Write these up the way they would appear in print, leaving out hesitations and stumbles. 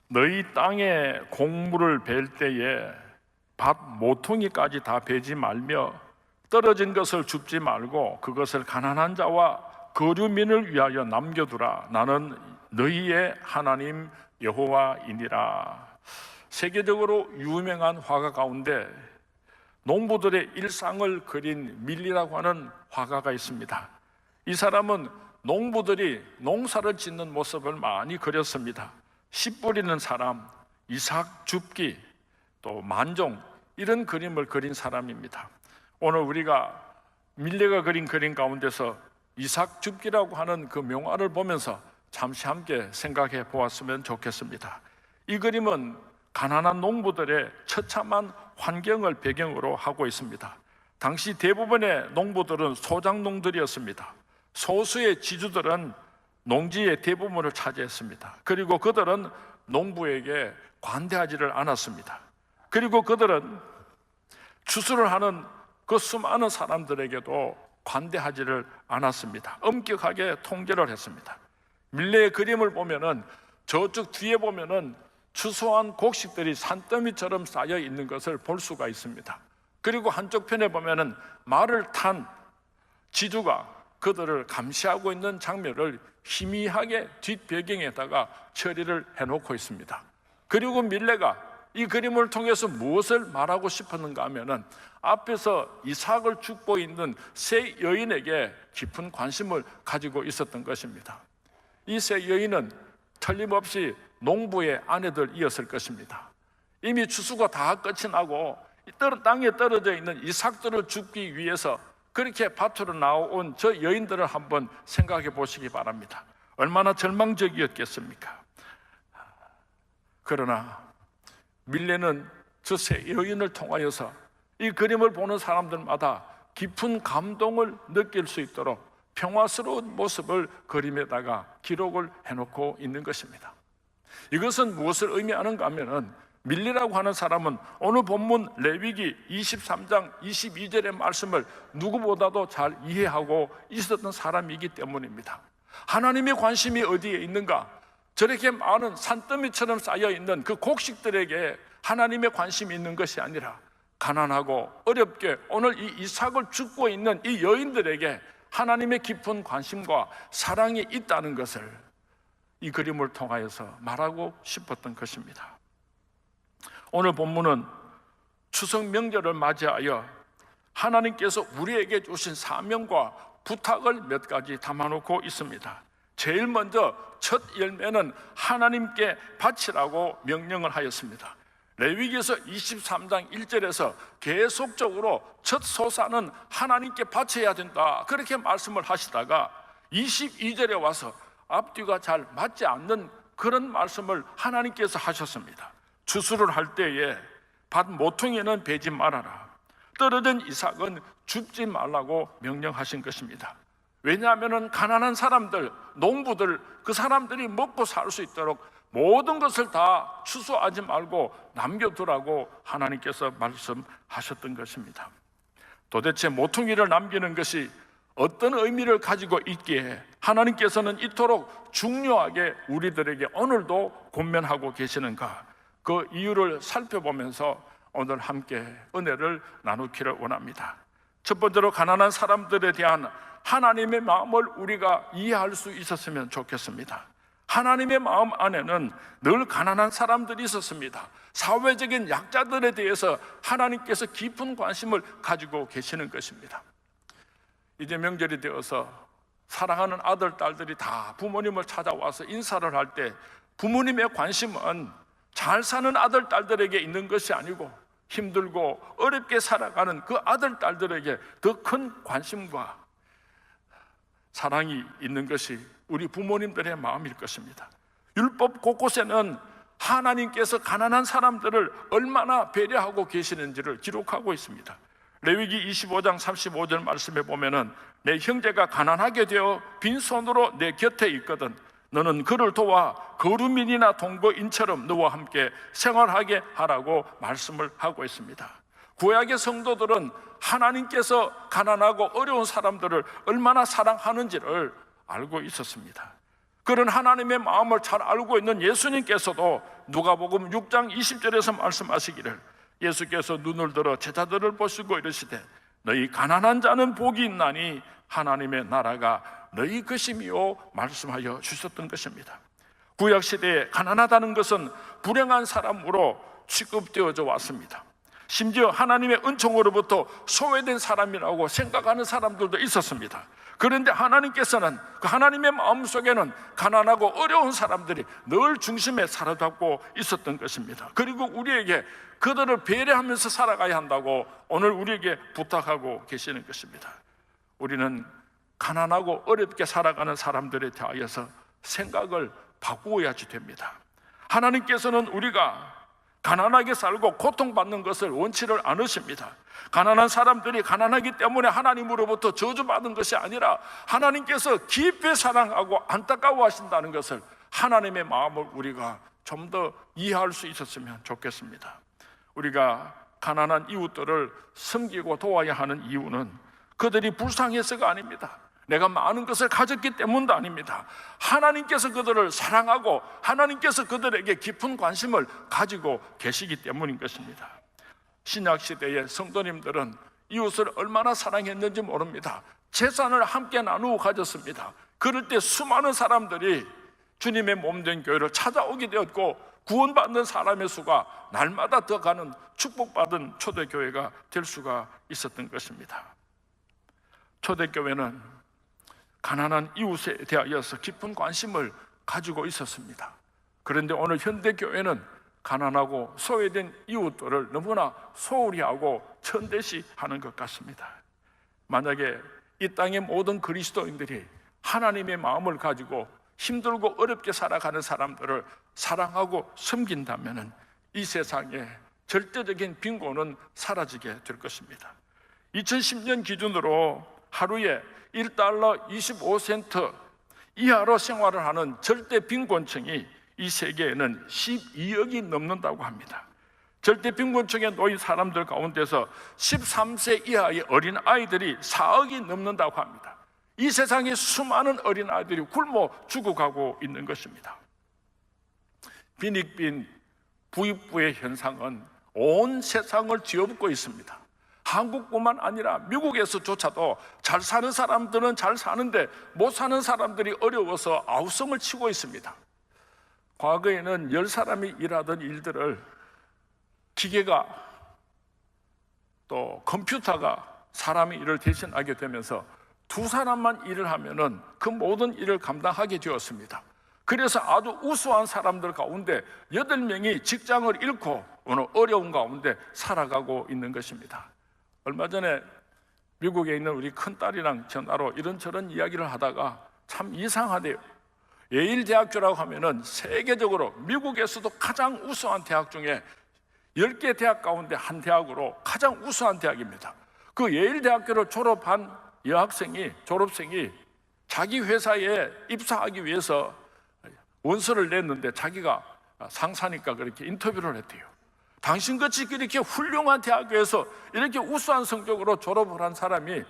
너희 땅에 곡물을 벨 때에 밭 모퉁이까지 다 베지 말며 떨어진 것을 줍지 말고 그것을 가난한 자와 거류민을 위하여 남겨두라. 나는 너희의 하나님 여호와이니라. 세계적으로 유명한 화가 가운데 농부들의 일상을 그린 밀리라고 하는 화가가 있습니다. 이 사람은 농부들이 농사를 짓는 모습을 많이 그렸습니다. 씨 뿌리는 사람, 이삭 줍기, 또 만종, 이런 그림을 그린 사람입니다. 오늘 우리가 밀레가 그린 그림 가운데서 이삭 줍기라고 하는 그 명화를 보면서 잠시 함께 생각해 보았으면 좋겠습니다. 이 그림은 가난한 농부들의 처참한 환경을 배경으로 하고 있습니다. 당시 대부분의 농부들은 소작농들이었습니다. 소수의 지주들은 농지의 대부분을 차지했습니다. 그리고 그들은 농부에게 관대하지를 않았습니다. 그리고 그들은 추수를 하는 그 수많은 사람들에게도 관대하지를 않았습니다. 엄격하게 통제를 했습니다. 밀레의 그림을 보면은 저쪽 뒤에 보면은 추수한 곡식들이 산더미처럼 쌓여 있는 것을 볼 수가 있습니다. 그리고 한쪽 편에 보면은 말을 탄 지주가 그들을 감시하고 있는 장면을 희미하게 뒷배경에다가 처리를 해놓고 있습니다. 그리고 밀레가 이 그림을 통해서 무엇을 말하고 싶었는가 하면은 앞에서 이삭을 줍고 있는 세 여인에게 깊은 관심을 가지고 있었던 것입니다. 이 세 여인은 틀림없이 농부의 아내들이었을 것입니다. 이미 추수가 다 끝이 나고 땅에 떨어져 있는 이삭들을 줍기 위해서 그렇게 밭으로 나온 저 여인들을 한번 생각해 보시기 바랍니다. 얼마나 절망적이었겠습니까? 그러나 밀레는 저 세 여인을 통하여서 이 그림을 보는 사람들마다 깊은 감동을 느낄 수 있도록 평화스러운 모습을 그림에다가 기록을 해놓고 있는 것입니다. 이것은 무엇을 의미하는가 하면은 밀리라고 하는 사람은 오늘 본문 레위기 23장 22절의 말씀을 누구보다도 잘 이해하고 있었던 사람이기 때문입니다. 하나님의 관심이 어디에 있는가? 저렇게 많은 산더미처럼 쌓여있는 그 곡식들에게 하나님의 관심이 있는 것이 아니라 가난하고 어렵게 오늘 이 이삭을 줍고 있는 이 여인들에게 하나님의 깊은 관심과 사랑이 있다는 것을 이 그림을 통하여서 말하고 싶었던 것입니다. 오늘 본문은 추석 명절을 맞이하여 하나님께서 우리에게 주신 사명과 부탁을 몇 가지 담아놓고 있습니다. 제일 먼저 첫 열매는 하나님께 바치라고 명령을 하였습니다. 레위기에서 23장 1절에서 계속적으로 첫 소산은 하나님께 바쳐야 된다, 그렇게 말씀을 하시다가 22절에 와서 앞뒤가 잘 맞지 않는 그런 말씀을 하나님께서 하셨습니다. 추수를 할 때에 밭 모퉁이는 베지 말아라, 떨어진 이삭은 줍지 말라고 명령하신 것입니다. 왜냐하면 가난한 사람들, 농부들, 그 사람들이 먹고 살 수 있도록 모든 것을 다 추수하지 말고 남겨두라고 하나님께서 말씀하셨던 것입니다. 도대체 모퉁이를 남기는 것이 어떤 의미를 가지고 있기에 하나님께서는 이토록 중요하게 우리들에게 오늘도 권면하고 계시는가? 그 이유를 살펴보면서 오늘 함께 은혜를 나누기를 원합니다. 첫 번째로 가난한 사람들에 대한 하나님의 마음을 우리가 이해할 수 있었으면 좋겠습니다. 하나님의 마음 안에는 늘 가난한 사람들이 있었습니다. 사회적인 약자들에 대해서 하나님께서 깊은 관심을 가지고 계시는 것입니다. 이제 명절이 되어서 사랑하는 아들, 딸들이 다 부모님을 찾아와서 인사를 할 때 부모님의 관심은 잘 사는 아들, 딸들에게 있는 것이 아니고 힘들고 어렵게 살아가는 그 아들, 딸들에게 더 큰 관심과 사랑이 있는 것이 우리 부모님들의 마음일 것입니다. 율법 곳곳에는 하나님께서 가난한 사람들을 얼마나 배려하고 계시는지를 기록하고 있습니다. 레위기 25장 35절 말씀에 보면은 내 형제가 가난하게 되어 빈손으로 내 곁에 있거든 너는 그를 도와 거류민이나 동거인처럼 너와 함께 생활하게 하라고 말씀을 하고 있습니다. 구약의 성도들은 하나님께서 가난하고 어려운 사람들을 얼마나 사랑하는지를 알고 있었습니다. 그런 하나님의 마음을 잘 알고 있는 예수님께서도 누가복음 6장 20절에서 말씀하시기를, 예수께서 눈을 들어 제자들을 보시고 이르시되 너희 가난한 자는 복이 있나니 하나님의 나라가 너희 것임이요 말씀하여 주셨던 것입니다. 구약시대에 가난하다는 것은 불행한 사람으로 취급되어져 왔습니다. 심지어 하나님의 은총으로부터 소외된 사람이라고 생각하는 사람들도 있었습니다. 그런데 하나님께서는 그 하나님의 마음속에는 가난하고 어려운 사람들이 늘 중심에 사로잡고 있었던 것입니다. 그리고 우리에게 그들을 배려하면서 살아가야 한다고 오늘 우리에게 부탁하고 계시는 것입니다. 우리는 가난하고 어렵게 살아가는 사람들에 대하여서 생각을 바꾸어야지 됩니다. 하나님께서는 우리가 가난하게 살고 고통받는 것을 원치를 않으십니다. 가난한 사람들이 가난하기 때문에 하나님으로부터 저주받은 것이 아니라 하나님께서 깊이 사랑하고 안타까워하신다는 것을, 하나님의 마음을 우리가 좀 더 이해할 수 있었으면 좋겠습니다. 우리가 가난한 이웃들을 섬기고 도와야 하는 이유는 그들이 불쌍해서가 아닙니다. 내가 많은 것을 가졌기 때문도 아닙니다. 하나님께서 그들을 사랑하고 하나님께서 그들에게 깊은 관심을 가지고 계시기 때문인 것입니다. 신약시대의 성도님들은 이웃을 얼마나 사랑했는지 모릅니다. 재산을 함께 나누어 가졌습니다. 그럴 때 수많은 사람들이 주님의 몸된 교회를 찾아오게 되었고, 구원받는 사람의 수가 날마다 더 가는 축복받은 초대교회가 될 수가 있었던 것입니다. 초대교회는 가난한 이웃에 대하여서 깊은 관심을 가지고 있었습니다. 그런데 오늘 현대교회는 가난하고 소외된 이웃들을 너무나 소홀히 하고 천대시하는 것 같습니다. 만약에 이 땅의 모든 그리스도인들이 하나님의 마음을 가지고 힘들고 어렵게 살아가는 사람들을 사랑하고 섬긴다면 이 세상에 절대적인 빈곤은 사라지게 될 것입니다. 2010년 기준으로 하루에 1달러 25센트 이하로 생활을 하는 절대 빈곤층이 이 세계에는 12억이 넘는다고 합니다. 절대 빈곤층에 놓인 사람들 가운데서 13세 이하의 어린 아이들이 4억이 넘는다고 합니다. 이 세상에 수많은 어린 아이들이 굶어 죽어가고 있는 것입니다. 빈익빈 부익부의 현상은 온 세상을 뒤엎고 있습니다. 한국뿐만 아니라 미국에서조차도 잘 사는 사람들은 잘 사는데 못 사는 사람들이 어려워서 아우성을 치고 있습니다. 과거에는 10사람이 일하던 일들을 기계가 또 컴퓨터가 사람의 일을 대신하게 되면서 2사람만 일을 하면은 그 모든 일을 감당하게 되었습니다. 그래서 아주 우수한 사람들 가운데 8명이 직장을 잃고 오늘 어려운 가운데 살아가고 있는 것입니다. 얼마 전에 미국에 있는 우리 큰딸이랑 전화로 이런저런 이야기를 하다가 참 이상하대요. 예일대학교라고 하면은 세계적으로 미국에서도 가장 우수한 대학 중에 10개 대학 가운데 한 대학으로 가장 우수한 대학입니다. 그 예일대학교를 졸업한 졸업생이 자기 회사에 입사하기 위해서 원서를 냈는데 자기가 상사니까 그렇게 인터뷰를 했대요. 당신같이 이렇게 훌륭한 대학교에서 이렇게 우수한 성적으로 졸업을 한 사람이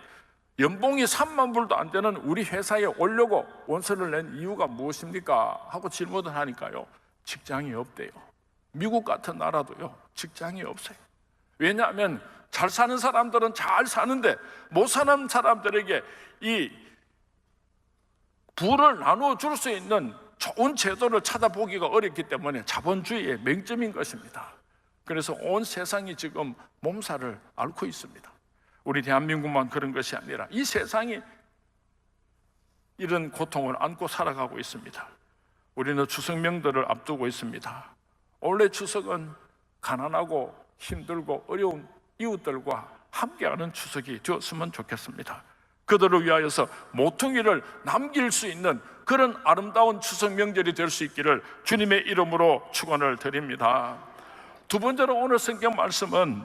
연봉이 3만 불도 안 되는 우리 회사에 오려고 원서를 낸 이유가 무엇입니까? 하고 질문을 하니까요, 직장이 없대요. 미국 같은 나라도요, 직장이 없어요. 왜냐하면 잘 사는 사람들은 잘 사는데 못 사는 사람들에게 이 부를 나누어 줄 수 있는 좋은 제도를 찾아보기가 어렵기 때문에 자본주의의 맹점인 것입니다. 그래서 온 세상이 지금 몸살을 앓고 있습니다. 우리 대한민국만 그런 것이 아니라 이 세상이 이런 고통을 안고 살아가고 있습니다. 우리는 추석 명절을 앞두고 있습니다. 올해 추석은 가난하고 힘들고 어려운 이웃들과 함께하는 추석이 되었으면 좋겠습니다. 그들을 위하여서 모퉁이를 남길 수 있는 그런 아름다운 추석 명절이 될 수 있기를 주님의 이름으로 축원을 드립니다. 두 번째로 오늘 성경 말씀은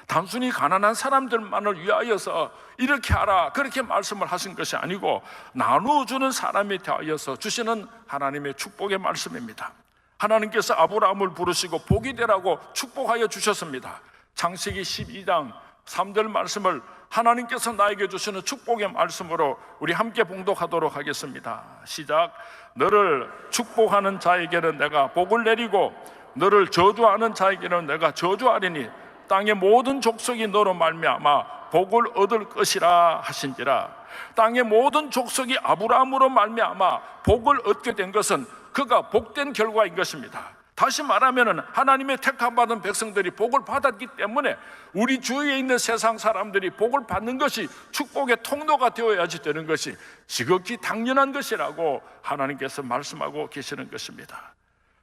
단순히 가난한 사람들만을 위하여서 이렇게 하라 그렇게 말씀을 하신 것이 아니고 나누어주는 사람에 대하여서 주시는 하나님의 축복의 말씀입니다. 하나님께서 아브라함을 부르시고 복이 되라고 축복하여 주셨습니다. 창세기 12장 3절 말씀을 하나님께서 나에게 주시는 축복의 말씀으로 우리 함께 봉독하도록 하겠습니다. 시작. 너를 축복하는 자에게는 내가 복을 내리고 너를 저주하는 자에게는 내가 저주하리니 땅의 모든 족속이 너로 말미암아 복을 얻을 것이라 하신지라. 땅의 모든 족속이 아브라함으로 말미암아 복을 얻게 된 것은 그가 복된 결과인 것입니다. 다시 말하면 하나님의 택함받은 백성들이 복을 받았기 때문에 우리 주위에 있는 세상 사람들이 복을 받는 것이 축복의 통로가 되어야지 되는 것이 지극히 당연한 것이라고 하나님께서 말씀하고 계시는 것입니다.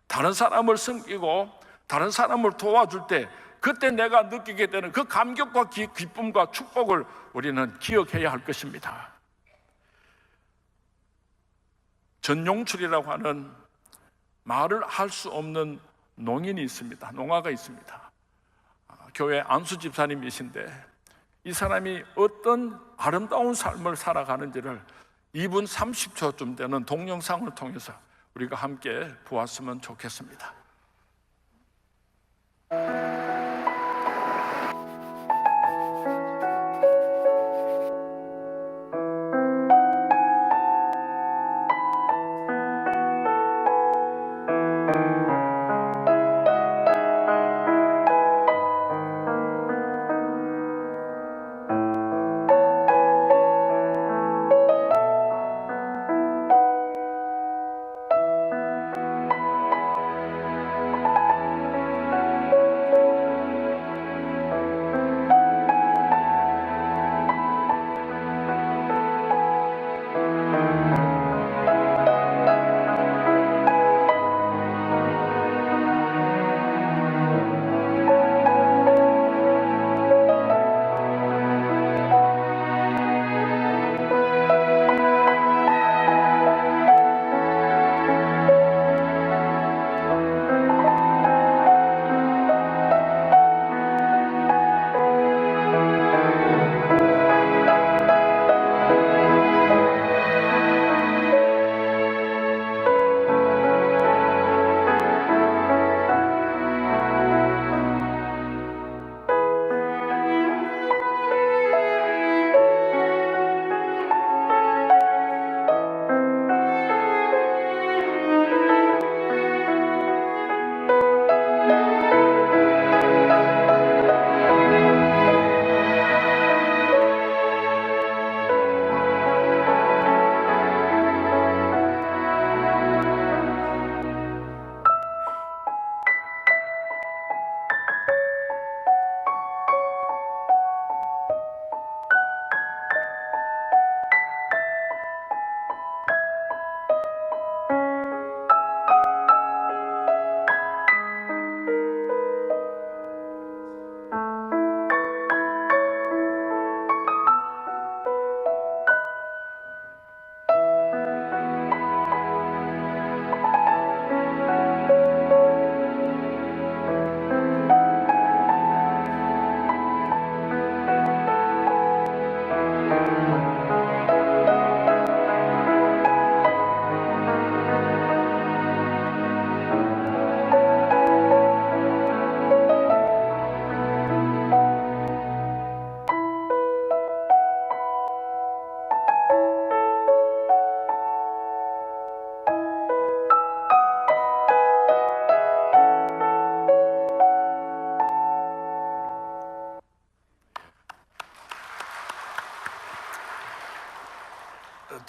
다른 사람을 섬기고 다른 사람을 도와줄 때 그때 내가 느끼게 되는 그 감격과 기쁨과 축복을 우리는 기억해야 할 것입니다. 전용출이라고 하는 말을 할 수 없는 농인이 있습니다. 농아가 있습니다. 교회 안수 집사님이신데 이 사람이 어떤 아름다운 삶을 살아가는지를 2분 30초쯤 되는 동영상을 통해서 우리가 함께 보았으면 좋겠습니다.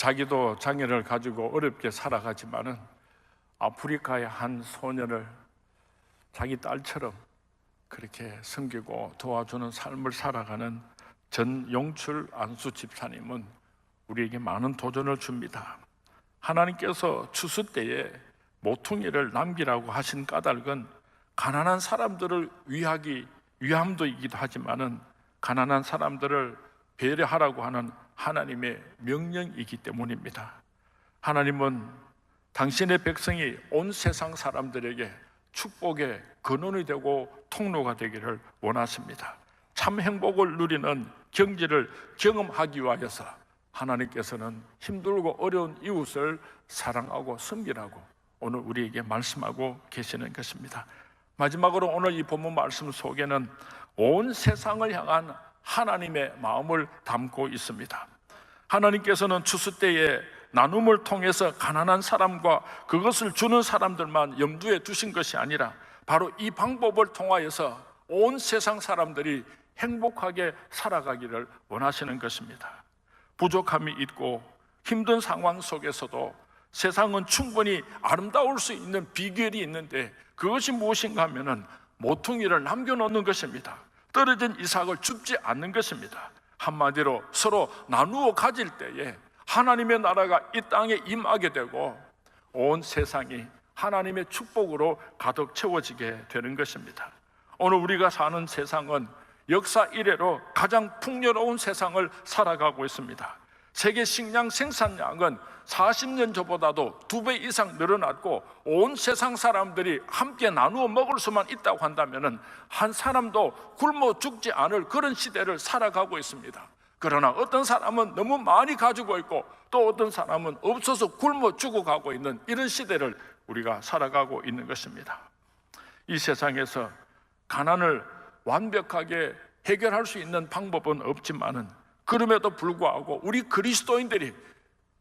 자기도 장애를 가지고 어렵게 살아가지만은 아프리카의 한 소년을 자기 딸처럼 그렇게 섬기고 도와주는 삶을 살아가는 전용출 안수 집사님은 우리에게 많은 도전을 줍니다. 하나님께서 추수 때에 모퉁이를 남기라고 하신 까닭은 가난한 사람들을 위함도이기도 하지만은 가난한 사람들을 배려하라고 하는 하나님의 명령이기 때문입니다. 하나님은 당신의 백성이 온 세상 사람들에게 축복의 근원이 되고 통로가 되기를 원하십니다. 참 행복을 누리는 경지를 경험하기 위하여서 하나님께서는 힘들고 어려운 이웃을 사랑하고 섬기라고 오늘 우리에게 말씀하고 계시는 것입니다. 마지막으로 오늘 이 본문 말씀 속에는 온 세상을 향한 하나님의 마음을 담고 있습니다. 하나님께서는 추수 때에 나눔을 통해서 가난한 사람과 그것을 주는 사람들만 염두에 두신 것이 아니라 바로 이 방법을 통하여서 온 세상 사람들이 행복하게 살아가기를 원하시는 것입니다. 부족함이 있고 힘든 상황 속에서도 세상은 충분히 아름다울 수 있는 비결이 있는데, 그것이 무엇인가 하면은 모퉁이를 남겨놓는 것입니다. 떨어진 이삭을 줍지 않는 것입니다. 한마디로 서로 나누어 가질 때에 하나님의 나라가 이 땅에 임하게 되고 온 세상이 하나님의 축복으로 가득 채워지게 되는 것입니다. 오늘 우리가 사는 세상은 역사 이래로 가장 풍요로운 세상을 살아가고 있습니다. 세계 식량 생산량은 40년 전보다도 2배 이상 늘어났고, 온 세상 사람들이 함께 나누어 먹을 수만 있다고 한다면 한 사람도 굶어 죽지 않을 그런 시대를 살아가고 있습니다. 그러나 어떤 사람은 너무 많이 가지고 있고 또 어떤 사람은 없어서 굶어 죽어가고 있는 이런 시대를 우리가 살아가고 있는 것입니다. 이 세상에서 가난을 완벽하게 해결할 수 있는 방법은 없지만은, 그럼에도 불구하고 우리 그리스도인들이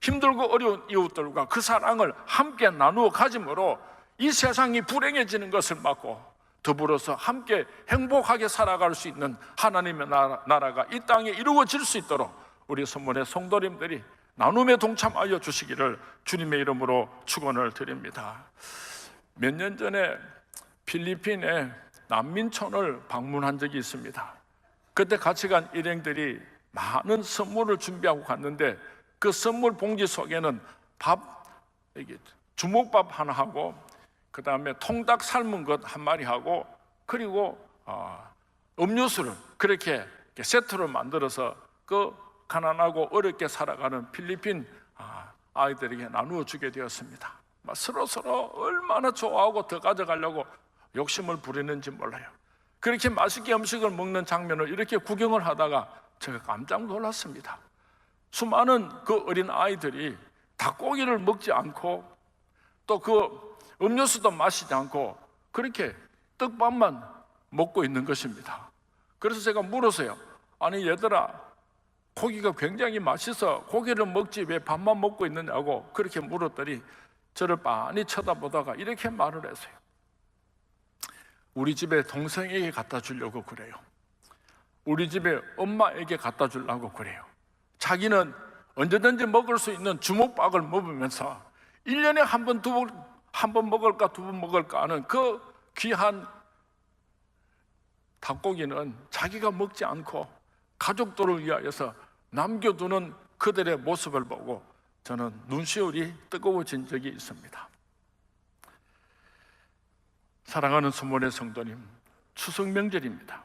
힘들고 어려운 이웃들과 그 사랑을 함께 나누어 가짐으로 이 세상이 불행해지는 것을 막고 더불어서 함께 행복하게 살아갈 수 있는 하나님의 나라가 이 땅에 이루어질 수 있도록 우리 선문의 성도님들이 나눔에 동참하여 주시기를 주님의 이름으로 축원을 드립니다. 몇 년 전에 필리핀에 난민촌을 방문한 적이 있습니다. 그때 같이 간 일행들이 많은 선물을 준비하고 갔는데, 그 선물 봉지 속에는 주먹밥 하나 하고, 그 다음에 통닭 삶은 것 한 마리 하고, 그리고 음료수를 그렇게 세트로 만들어서 그 가난하고 어렵게 살아가는 필리핀 아이들에게 나누어 주게 되었습니다. 서로 얼마나 좋아하고 더 가져가려고 욕심을 부리는지 몰라요. 그렇게 맛있게 음식을 먹는 장면을 이렇게 구경을 하다가 제가 깜짝 놀랐습니다. 수많은 그 어린 아이들이 닭고기를 먹지 않고 또 그 음료수도 마시지 않고 그렇게 떡밥만 먹고 있는 것입니다. 그래서 제가 물었어요. 아니 얘들아, 고기가 굉장히 맛있어 고기를 먹지 왜 밥만 먹고 있느냐고 그렇게 물었더니 저를 빤히 쳐다보다가 이렇게 말을 했어요. 우리 집에 동생에게 갖다 주려고 그래요. 우리 집에 엄마에게 갖다 주려고 그래요. 자기는 언제든지 먹을 수 있는 주먹밥을 먹으면서 1년에 한 번 먹을까 2번 먹을까 하는 그 귀한 닭고기는 자기가 먹지 않고 가족들을 위하여서 남겨두는 그들의 모습을 보고 저는 눈시울이 뜨거워진 적이 있습니다. 사랑하는 선문의 성도님, 추석 명절입니다.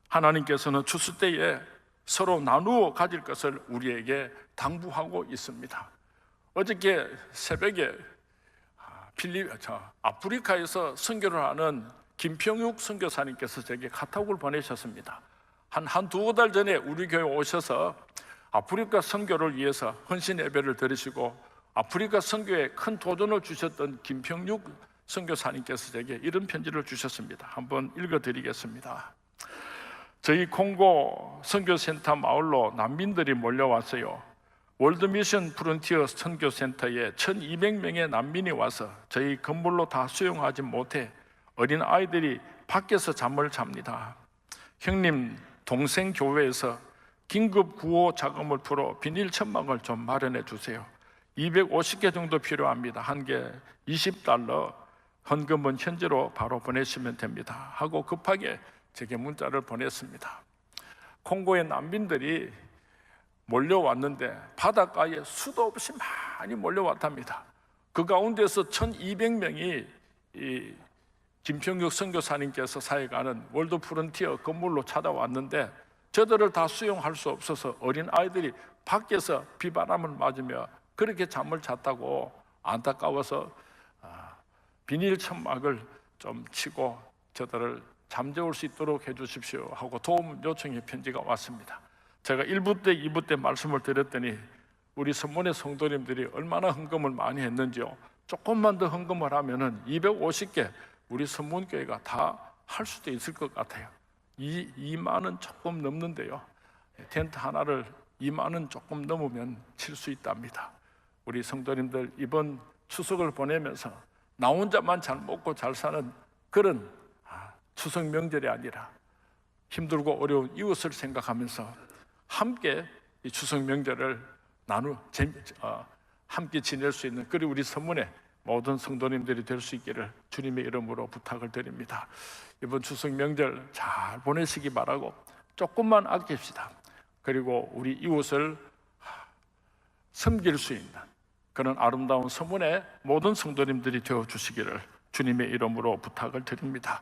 하나님께서는 추수 때에 서로 나누어 가질 것을 우리에게 당부하고 있습니다. 어저께 새벽에 아프리카에서 선교를 하는 김평육 선교사님께서 제게 카톡을 보내셨습니다. 한 두어 달 전에 우리 교회 오셔서 아프리카 선교를 위해서 헌신 예배를 드리시고 아프리카 선교에 큰 도전을 주셨던 김평육 선교사님께서 제게 이런 편지를 주셨습니다. 한번 읽어드리겠습니다. 저희 콩고 선교센터 마을로 난민들이 몰려왔어요. 월드미션 프론티어 선교센터에 1200명의 난민이 와서 저희 건물로 다 수용하지 못해 어린 아이들이 밖에서 잠을 잡니다. 형님, 동생 교회에서 긴급 구호 자금을 풀어 비닐 천막을 좀 마련해 주세요. 250개 정도 필요합니다. 한 개 $20, 헌금은 현지로 바로 보내시면 됩니다 하고 급하게 제게 문자를 보냈습니다. 콩고의 난민들이 몰려왔는데 바닷가에 수도 없이 많이 몰려왔답니다. 그 가운데서 1200명이 이 김평육 선교사님께서 사역하는 월드 프론티어 건물로 찾아왔는데 저들을 다 수용할 수 없어서 어린 아이들이 밖에서 비바람을 맞으며 그렇게 잠을 잤다고 안타까워서 비닐 천막을 좀 치고 저들을 잠재울 수 있도록 해주십시오 하고 도움 요청의 편지가 왔습니다. 제가 1부 때 2부 때 말씀을 드렸더니 우리 선문의 성도님들이 얼마나 헌금을 많이 했는지요. 조금만 더 헌금을 하면은 250개 우리 선문교회가 다 할 수도 있을 것 같아요. 2만 원 조금 넘는데요. 텐트 하나를 2만 원 조금 넘으면 칠 수 있답니다. 우리 성도님들 이번 추석을 보내면서 나 혼자만 잘 먹고 잘 사는 그런 추석 명절이 아니라 힘들고 어려운 이웃을 생각하면서 함께 이 추석 명절을 함께 지낼 수 있는 그리고 우리 선문의 모든 성도님들이 될 수 있기를 주님의 이름으로 부탁을 드립니다. 이번 추석 명절 잘 보내시기 바라고 조금만 아낍시다. 그리고 우리 이웃을 섬길 수 있는 그런 아름다운 서문의 모든 성도님들이 되어 주시기를 주님의 이름으로 부탁을 드립니다.